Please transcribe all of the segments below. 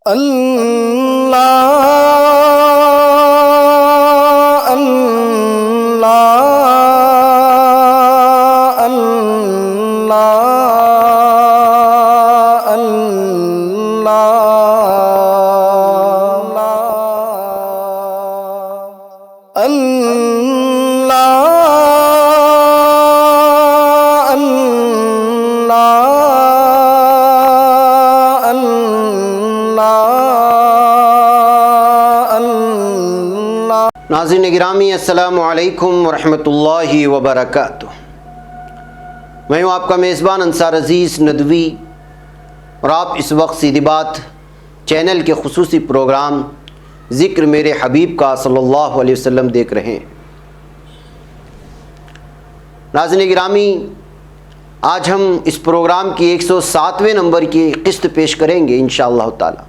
اللہ اللہ اللہ اللہ ناظرین گرامی، السلام علیکم ورحمۃ اللہ وبرکاتہ۔ میں ہوں آپ کا میزبان انصار عزیز ندوی، اور آپ اس وقت سیدھی بات چینل کے خصوصی پروگرام ذکر میرے حبیب کا صلی اللہ علیہ وسلم دیکھ رہے ہیں۔ ناظرین گرامی، آج ہم اس پروگرام کی 107ویں نمبر کی قسط پیش کریں گے انشاءاللہ تعالی۔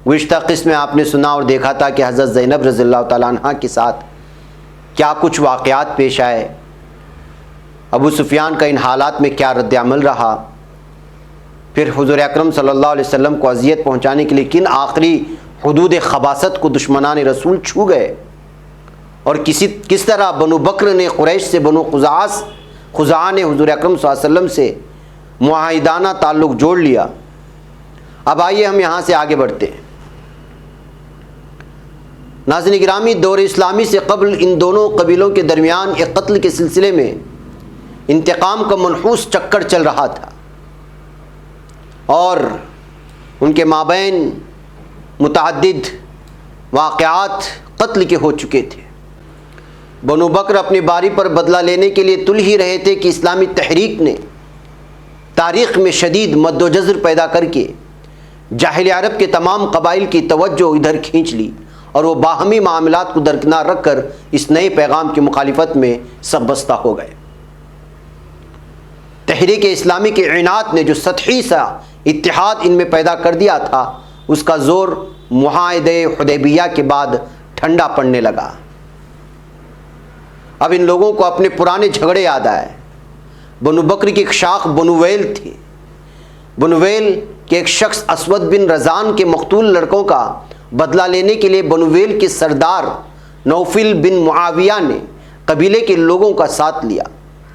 گزشتہ قسط میں آپ نے سنا اور دیکھا تھا کہ حضرت زینب رضی اللہ تعالیٰ عنہ کے ساتھ کیا کچھ واقعات پیش آئے، ابو سفیان کا ان حالات میں کیا رد عمل رہا، پھر حضور اکرم صلی اللہ علیہ وسلم کو اذیت پہنچانے کے لیے کن آخری حدود خباثت کو دشمنان رسول چھو گئے، اور کس طرح بنو بکر نے قریش سے بنو خزاعہ نے حضور اکرم صلی اللہ علیہ وسلم سے معاہدانہ تعلق جوڑ لیا۔ اب آئیے ہم یہاں سے آگے بڑھتے ہیں۔ ناظرین گرامی، دور اسلامی سے قبل ان دونوں قبیلوں کے درمیان ایک قتل کے سلسلے میں انتقام کا منحوس چکر چل رہا تھا، اور ان کے مابین متعدد واقعات قتل کے ہو چکے تھے۔ بنو بکر اپنی باری پر بدلہ لینے کے لیے تل ہی رہے تھے کہ اسلامی تحریک نے تاریخ میں شدید مد و جزر پیدا کر کے جاہل عرب کے تمام قبائل کی توجہ ادھر کھینچ لی، اور وہ باہمی معاملات کو درکنار رکھ کر اس نئے پیغام کی مخالفت میں سب بستہ ہو گئے۔ تحریک اسلامی کے اعلانات نے جو سطحی سا اتحاد ان میں پیدا کر دیا تھا، اس کا زور معاہدہ حدیبیہ کے بعد ٹھنڈا پڑنے لگا۔ اب ان لوگوں کو اپنے پرانے جھگڑے یاد آئے۔ بنو بکر کی ایک شاخ بنو ویل تھی۔ بنو ویل کے ایک شخص اسود بن رضان کے مقتول لڑکوں کا بدلہ لینے کے لیے بنو ویل کے سردار نوفل بن معاویہ نے قبیلے کے لوگوں کا ساتھ لیا،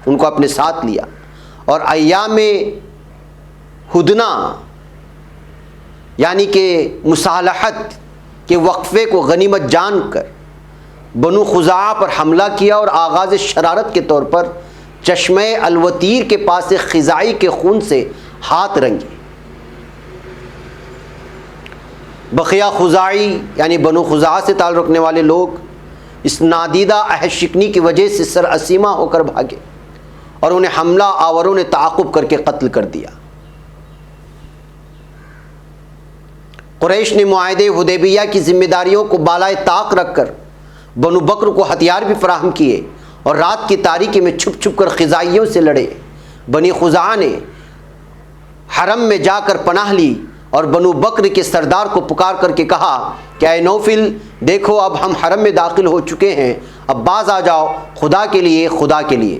ان کو اپنے ساتھ لیا، اور ایام ہدنہ یعنی کہ مصالحت کے وقفے کو غنیمت جان کر بنو خزاعہ پر حملہ کیا، اور آغاز شرارت کے طور پر چشمہ الوتیر کے پاس خزاعی کے خون سے ہاتھ رنگے۔ بقیہ خزاعی یعنی بنو خزاعہ سے تعلق رکھنے والے لوگ اس نادیدہ عہد شکنی کی وجہ سے سر اسیمہ ہو کر بھاگے، اور انہیں حملہ آوروں نے تعاقب کر کے قتل کر دیا۔ قریش نے معاہدے حدیبیہ کی ذمہ داریوں کو بالائے طاق رکھ کر بنو بکر کو ہتھیار بھی فراہم کیے، اور رات کی تاریکی میں چھپ چھپ کر خزاعیوں سے لڑے۔ بنی خزاعہ نے حرم میں جا کر پناہ لی، اور بنو بکر کے سردار کو پکار کر کے کہا کہ اے نوفل، دیکھو اب ہم حرم میں داخل ہو چکے ہیں، اب باز آ جاؤ، خدا کے لیے خدا کے لیے۔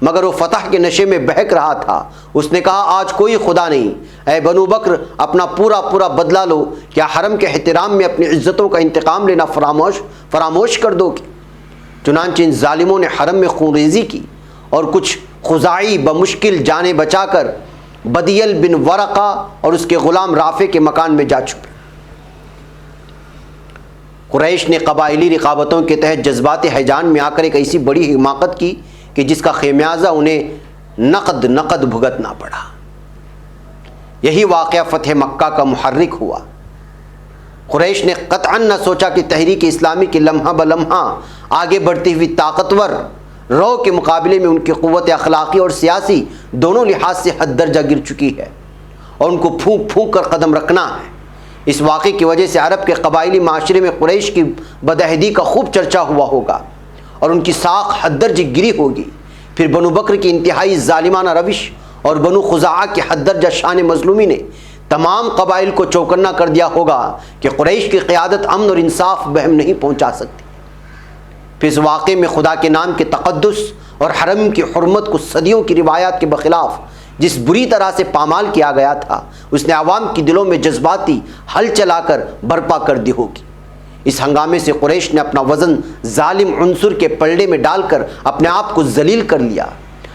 مگر وہ فتح کے نشے میں بہک رہا تھا۔ اس نے کہا آج کوئی خدا نہیں، اے بنو بکر اپنا پورا بدلہ لو، کیا حرم کے احترام میں اپنی عزتوں کا انتقام لینا فراموش کر دو گے؟ چنانچہ ان ظالموں نے حرم میں خونریزی کی، اور کچھ خزاعی بمشکل جانیں بچا کر بدیل بن ورقہ اور اس کے غلام رافع کے مکان میں جا چھپے۔ قریش نے قبائلی رقابتوں کے تحت جذبات ہیجان میں آ کر ایک ایسی بڑی حماقت کی کہ جس کا خمیازہ انہیں نقد بھگتنا پڑا۔ یہی واقعہ فتح مکہ کا محرک ہوا۔ قریش نے قطعاً نہ سوچا کہ تحریک اسلامی کی لمحہ بلمحہ آگے بڑھتی ہوئی طاقتور رو کے مقابلے میں ان کی قوت اخلاقی اور سیاسی دونوں لحاظ سے حد درجہ گر چکی ہے، اور ان کو پھونک پھونک کر قدم رکھنا ہے۔ اس واقعے کی وجہ سے عرب کے قبائلی معاشرے میں قریش کی بدعہدی کا خوب چرچا ہوا ہوگا، اور ان کی ساکھ حد درجہ گری ہوگی۔ پھر بنو بکر کی انتہائی ظالمانہ روش اور بنو خزاعہ کی حد درجہ شان مظلومی نے تمام قبائل کو چوکنا کر دیا ہوگا کہ قریش کی قیادت امن اور انصاف بہم نہیں پہنچا سکتی۔ پھر اس واقعے میں خدا کے نام کے تقدس اور حرم کی حرمت کو صدیوں کی روایات کے بخلاف جس بری طرح سے پامال کیا گیا تھا اس نے عوام کے دلوں میں جذباتی ہل چلا کر برپا کر دی ہوگی۔ اس ہنگامے سے قریش نے اپنا وزن ظالم عنصر کے پلڑے میں ڈال کر اپنے آپ کو ذلیل کر لیا۔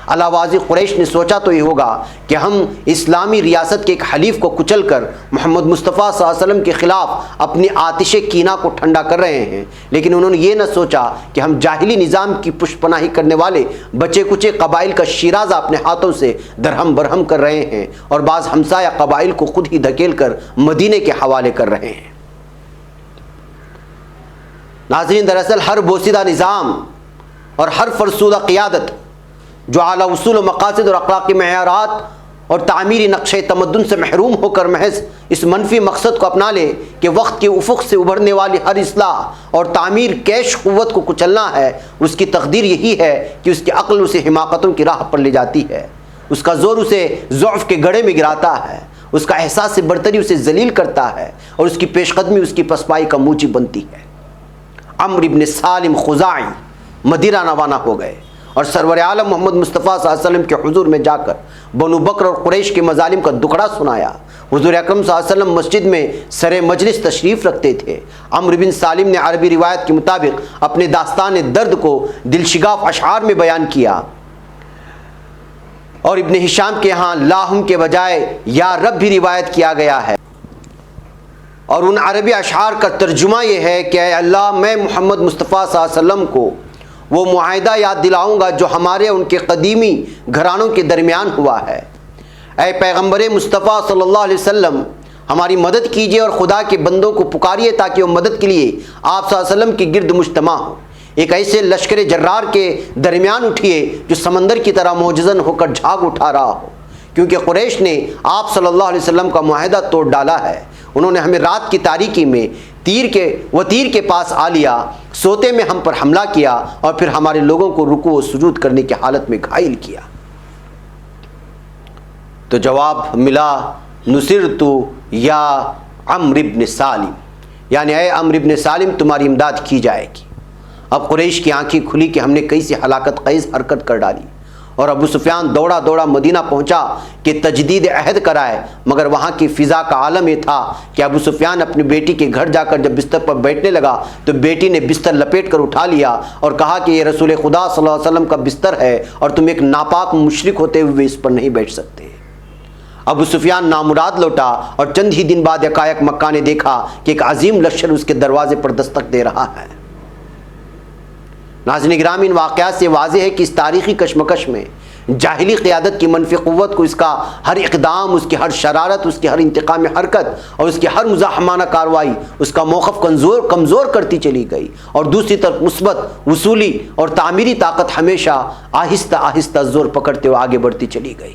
علاوازی قریش نے سوچا تو یہ ہوگا کہ ہم اسلامی ریاست کے ایک حلیف کو کچل کر محمد مصطفیٰ صلی اللہ علیہ وسلم کے خلاف اپنی آتش کینہ کو ٹھنڈا کر رہے ہیں، لیکن انہوں نے یہ نہ سوچا کہ ہم جاہلی نظام کی پشت پناہی کرنے والے بچے کچے قبائل کا شیرازہ اپنے ہاتھوں سے درہم برہم کر رہے ہیں اور بعض ہمسایہ قبائل کو خود ہی دھکیل کر مدینے کے حوالے کر رہے ہیں۔ ناظرین، دراصل ہر بوسیدہ نظام اور ہر فرسودہ قیادت جو اعلیٰ اصول و مقاصد اور اخلاقی معیارات اور تعمیری نقشہ تمدن سے محروم ہو کر محض اس منفی مقصد کو اپنا لے کہ وقت کے افق سے ابھرنے والی ہر اصلاح اور تعمیر کیش قوت کو کچلنا ہے، اس کی تقدیر یہی ہے کہ اس کی عقل اسے حماقتوں کی راہ پر لے جاتی ہے، اس کا زور اسے ضعف کے گڑھے میں گراتا ہے، اس کا احساس برتری اسے ذلیل کرتا ہے اور اس کی پیش قدمی اس کی پسپائی کا موجب بنتی ہے۔ عمرو ابن سالم خزاعی مدینہ روانہ ہو گئے اور سرور عالم محمد مصطفیٰ صلی اللہ علیہ وسلم کے حضور میں جا کر بنو بکر اور قریش کے مظالم کا دکھڑا سنایا۔ حضور اکرم صلی اللہ علیہ وسلم مسجد میں سر مجلس تشریف رکھتے تھے۔ عمرو بن سالم نے عربی روایت کے مطابق اپنے داستان درد کو دلشگاف اشعار میں بیان کیا، اور ابن ہشام کے ہاں لاہم کے بجائے یا رب بھی روایت کیا گیا ہے، اور ان عربی اشعار کا ترجمہ یہ ہے کہ اے اللہ، میں محمد مصطفیٰ صلی اللہ علیہ وسلم کو وہ معاہدہ یاد دلاؤں گا جو ہمارے ان کے قدیمی گھرانوں کے درمیان ہوا ہے۔ اے پیغمبر مصطفیٰ صلی اللہ علیہ وسلم، ہماری مدد کیجیے اور خدا کے بندوں کو پکاریے تاکہ وہ مدد کے لیے آپ صلی اللہ علیہ وسلم کے گرد مجتمع ہوں۔ ایک ایسے لشکر جرار کے درمیان اٹھیے جو سمندر کی طرح معجزن ہو کر جھاگ اٹھا رہا ہو، کیونکہ قریش نے آپ صلی اللہ علیہ وسلم کا معاہدہ توڑ ڈالا ہے۔ انہوں نے ہمیں رات کی تاریکی میں تیر کے پاس آ لیا، سوتے میں ہم پر حملہ کیا اور پھر ہمارے لوگوں کو رکوع و سجود کرنے کی حالت میں گھائل کیا۔ تو جواب ملا، نصرت یا عمرو ابن سالم، یعنی اے عمرو ابن سالم تمہاری امداد کی جائے گی۔ اب قریش کی آنکھیں کھلی کہ ہم نے کیسی ہلاکت خیز حرکت کر ڈالی، اور ابو سفیان دوڑا دوڑا مدینہ پہنچا کہ تجدید عہد کرائے، مگر وہاں کی فضا کا عالم یہ تھا کہ ابو سفیان اپنی بیٹی کے گھر جا کر جب بستر پر بیٹھنے لگا تو بیٹی نے بستر لپیٹ کر اٹھا لیا اور کہا کہ یہ رسول خدا صلی اللہ علیہ وسلم کا بستر ہے اور تم ایک ناپاک مشرک ہوتے ہوئے اس پر نہیں بیٹھ سکتے۔ ابو سفیان نامراد لوٹا اور چند ہی دن بعد یکایک مکہ نے دیکھا کہ ایک عظیم لشکر اس کے دروازے پر دستک دے رہا ہے۔ ناظرین گرامی، ان واقعات سے واضح ہے کہ اس تاریخی کشمکش میں جاہلی قیادت کی منفی قوت کو اس کا ہر اقدام، اس کی ہر شرارت، اس کی ہر انتقامی حرکت اور اس کی ہر مزاحمانہ کارروائی اس کا موقف کمزور کرتی چلی گئی، اور دوسری طرف مثبت وصولی اور تعمیری طاقت ہمیشہ آہستہ آہستہ زور پکڑتے ہوئے آگے بڑھتی چلی گئی۔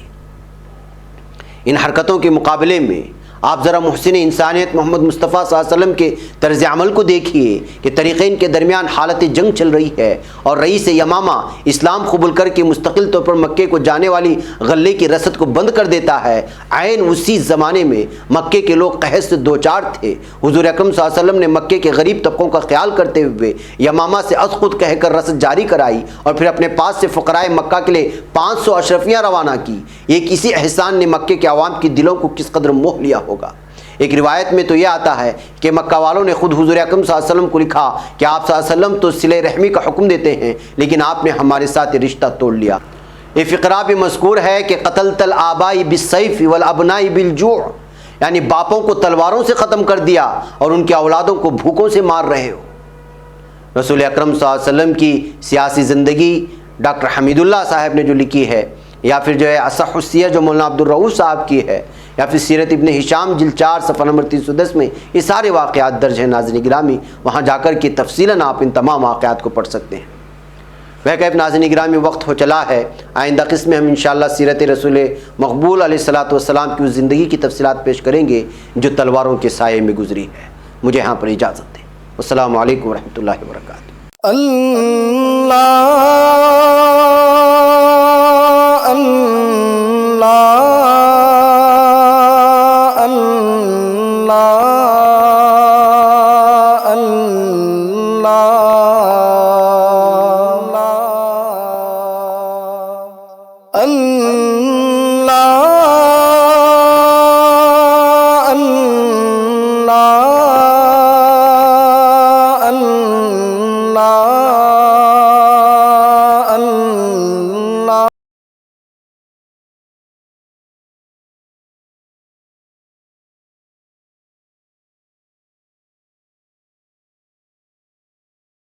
ان حرکتوں کے مقابلے میں آپ ذرا محسن انسانیت محمد مصطفیٰ صلی اللہ علیہ وسلم کے طرز عمل کو دیکھیے کہ طریقین کے درمیان حالت جنگ چل رہی ہے، اور رئیس یمامہ اسلام قبول کر کے مستقل طور پر مکے کو جانے والی غلے کی رسد کو بند کر دیتا ہے۔ عین اسی زمانے میں مکے کے لوگ قحط سے دوچار تھے۔ حضور اکرم صلی اللہ علیہ وسلم نے مکے کے غریب طبقوں کا خیال کرتے ہوئے یمامہ سے از خود کہہ کر رسد جاری کرائی اور پھر اپنے پاس سے فقراء مکہ کے لیے 500 اشرفیاں روانہ کی۔ ایک اسی احسان نے مکے کے عوام کے دلوں کو کس قدر موہ لیا ہوگا۔ ایک روایت میں تو یہ آتا ہے کہ مکہ والوں نے خود حضور اکرم صلی اللہ علیہ وسلم کو لکھا کہ آپ صلی اللہ علیہ وسلم تو صلہ رحمی کا حکم دیتے ہیں، لیکن آپ نے ہمارے ساتھ یہ رشتہ توڑ لیا۔ یہ فقرہ بھی مذکور ہے کہ قتلت الآباء بالسیف والابناء بالجوع، یعنی باپوں کو تلواروں سے ختم کر دیا اور ان کے اولادوں کو بھوکوں سے مار رہے ہو۔ رسول اکرم صلی اللہ علیہ وسلم کی سیاسی زندگی ڈاکٹر حمید اللہ صاحب نے جو لکھی ہے، یا پھر جو ہے اصح السیر جو مولانا عبدالرؤوف صاحب کی ہے، یا پھر سیرت ابن ہشام جلد 4 صفحہ نمبر 310 میں یہ سارے واقعات درج ہیں۔ ناظرین گرامی، وہاں جا کر کے تفصیلاً آپ ان تمام واقعات کو پڑھ سکتے ہیں۔ وہکیف ناظرین گرامی، وقت ہو چلا ہے، آئندہ قسم میں ہم انشاءاللہ سیرت رسول مقبول علیہ السلام کی اس زندگی کی تفصیلات پیش کریں گے جو تلواروں کے سائے میں گزری ہے۔ مجھے یہاں پر اجازت دیں۔ السلام علیکم ورحمۃ اللہ وبرکاتہ۔ اللہ الصلاة